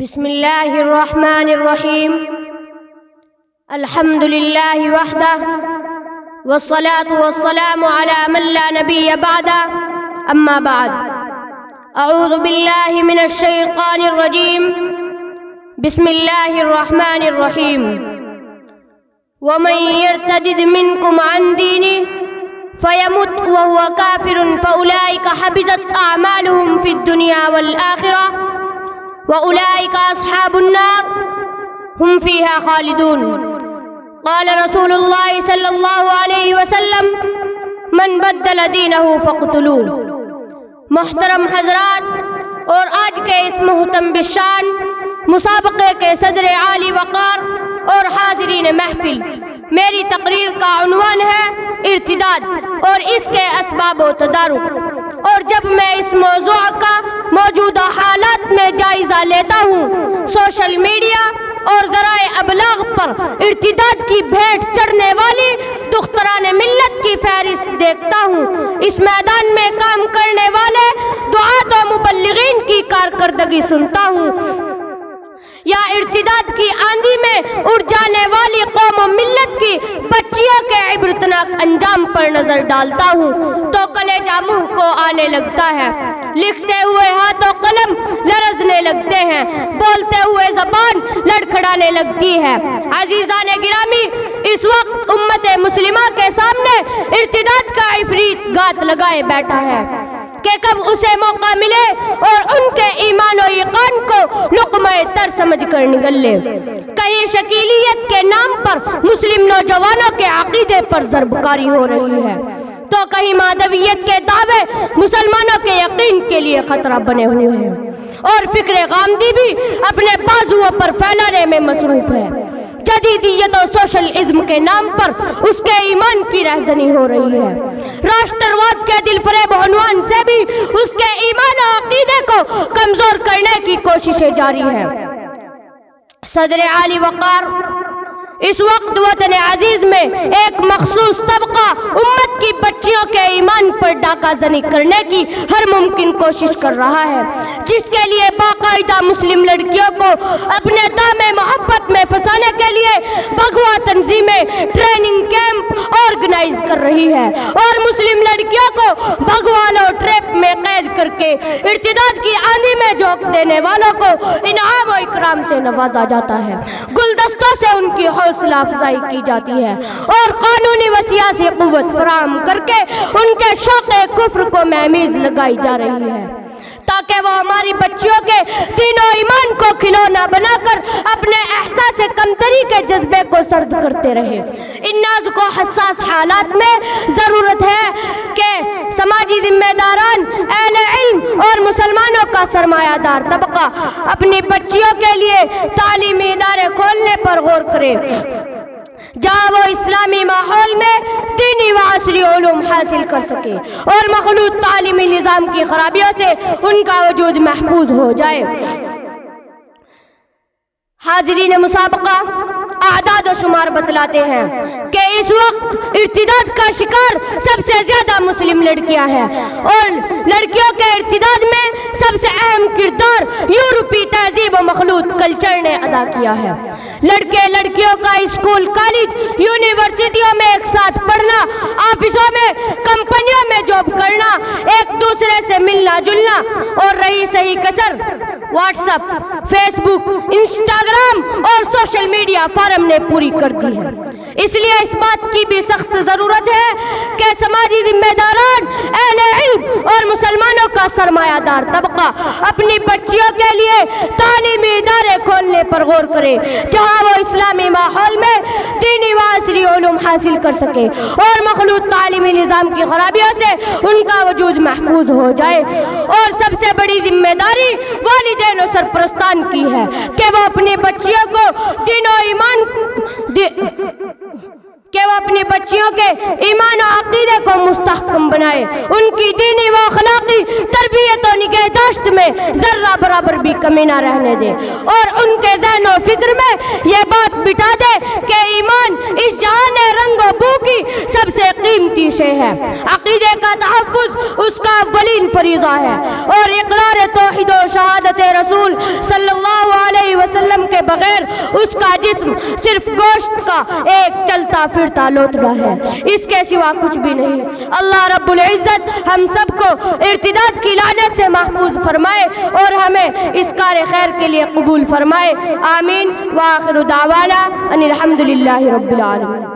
بسم اللہ الرحمن الرحیم الحمد للہ وحدہ والصلاة والسلام علی من لا نبی بعدہ اما بعد اعوذ باللہ من الشیطان الرجیم بسم اللہ الرحمن الرحیم ومن يرتد منكم عن دینه فيمت وهو كافر فأولئك حبطت أعمالهم في الدنيا والآخرة وأولئك أصحاب النار هم فيها خالدون قال رسول الله صلى الله عليه وسلم من بدل دينه فاقتلوه۔ محترم حضرات اور آج کے اس محترم بالشان مسابقے کے صدر عالی وقار اور حاضرین محفل، میری تقریر کا عنوان ہے ارتداد اور اس کے اسباب و تدارک۔ اور جب میں اس موضوع کا موجودہ حالات میں جائزہ لیتا ہوں، سوشل میڈیا اور ذرائع ابلاغ پر ارتداد کی بھیٹ چڑھنے والی دختران ملت کی فہرست دیکھتا ہوں، اس میدان میں کام کرنے والے دعات و مبلغین کی کارکردگی سنتا ہوں، یا ارتداد کی آندھی میں اڑ جانے والی قوم و ملت کی بچیوں کے عبرتناک انجام پر نظر ڈالتا ہوں تو کلیجہ منہ کو آنے لگتا ہے، لکھتے ہوئے ہاتھ و قلم لرزنے لگتے ہیں، بولتے ہوئے زبان لڑکھڑانے لگتی ہے۔ عزیزان گرامی، اس وقت امت مسلمہ کے سامنے ارتداد کا عفریت گات لگائے بیٹھا ہے کہ کب اسے موقع ملے اور ان کے ایمان و یقین کو لقمہ تر سمجھ کر نگل لے۔ کہیں شکیلیت کے نام پر مسلم نوجوانوں کے عقیدے پر ضرب کاری ہو رہی ہے تو کہیں مادویت کے دعوے مسلمانوں کے یقین کے لیے خطرہ بنے ہوئے ہیں، اور فکر غامدی بھی اپنے بازوؤں پر پھیلانے میں مصروف ہے۔ جدیدیت و سوشلزم کے نام پر اس کے ایمان کی رہزنی ہو رہی ہے۔ راشٹرواد کے دل فریب عنوان سے بھی اس کے ایمان و عقیدے کو کمزور کرنے کی کوششیں جاری ہیں۔ صدر عالی وقار اس وقت وطن عزیز میں ایک مخصوص طبقہ امت کی بچیوں کے ایمان پر ڈاکہ زنی کرنے کی ہر ممکن کوشش کر رہا ہے، جس کے لیے باقاعدہ مسلم لڑکیوں کو اپنے دام محبت میں پھنسانے کے لیے بھگوا تنظیمیں ٹریننگ کیمپ آرگنائز کر رہی ہے، اور مسلم لڑکیوں کو بھگوان اور ٹریپ میں قید کر کے ارتداد کی آندھی میں جھونک دینے والوں کو انعام و اکرام سے نوازا جاتا ہے، گلدستوں سے ان کی حوصلہ افزائی کی جاتی ہے اور قانونی و سیاسی قوت فراہم کر کے ان کے شوق کفر کو مہمیز لگائی جا رہی ہے تاکہ وہ ہماری بچیوں کے دین و ایمان کو کھلونا بنا کر اپنے احساس کمتری کے جذبے کو سرد کرتے رہے۔ ان نازک و حساس حالات میں ضرورت ہے کہ سماجی ذمہ داران، اہل علم اور مسلمانوں کا سرمایہ دار طبقہ اپنی بچیوں کے لیے تعلیمی ادارے کھولنے پر غور کرے جہاں وہ اسلامی ماحول میں دینی و عصری علوم حاصل کر سکے اور مخلوط تعلیمی نظام کی خرابیوں سے ان کا وجود محفوظ ہو جائے۔ حاضرین مسابقہ، اعداد و شمار بتلاتے ہیں کہ اس وقت ارتداد کا شکار سب سے زیادہ مسلم لڑکیاں ہیں، اور لڑکیوں کے ارتداد میں سب سے اہم کردار یورپی تہذیب و مخلوط کلچر نے ادا کیا ہے۔ لڑکے لڑکیوں کا اسکول، کالج، یونیورسٹیوں میں ایک ساتھ پڑھنا، آفسوں میں، کمپنیوں میں جاب کرنا، ایک دوسرے سے ملنا جلنا، اور رہی صحیح کسر واٹس ایپ، فیس بک، انسٹاگرام اور سوشل میڈیا فارم نے پوری کر دی ہے۔ اس لیے اس بات کی بھی سخت ضرورت ہے کہ سماجی ذمہ داران، اہل علم اور مسلمانوں کا سرمایہ دار طبقہ اپنی بچیوں کے لیے تعلیمی ادارے کھولنے پر غور کرے جہاں وہ اسلامی ماحول میں دینی و عصری علوم حاصل کر سکے اور مخلوط تعلیمی نظام کی خرابیوں سے ان کا وجود محفوظ ہو جائے۔ اور سب سے بڑی ذمہ داری والدین و سرپرستان کی ہے کہ وہ اپنی بچیوں کو دین و ایمان اپنی بچیوں کے ایمان و عقیدے کو مستحکم بنائے، ان کی دینی و اخلاقی تربیت و نگہداشت میں ذرہ برابر بھی کمی نہ رہنے دے، اور ان کے ذہن و فکر میں یہ بات بٹھا دے کہ ایمان اس جہان رنگ و بو کی سب سے قیمتی شے ہے، عقیدے کا تحفظ اس کا اولین فریضہ ہے، اور اقرار توحید و شہادت رسول صلی اللہ علیہ بغیر اس کا جسم صرف گوشت کا ایک چلتا پھرتا لوتڑا ہے، اس کے سوا کچھ بھی نہیں۔ اللہ رب العزت ہم سب کو ارتداد کی لعنت سے محفوظ فرمائے اور ہمیں اس کار خیر کے لیے قبول فرمائے، آمین۔ وآخر دعوانا ان الحمد للہ رب العالمین۔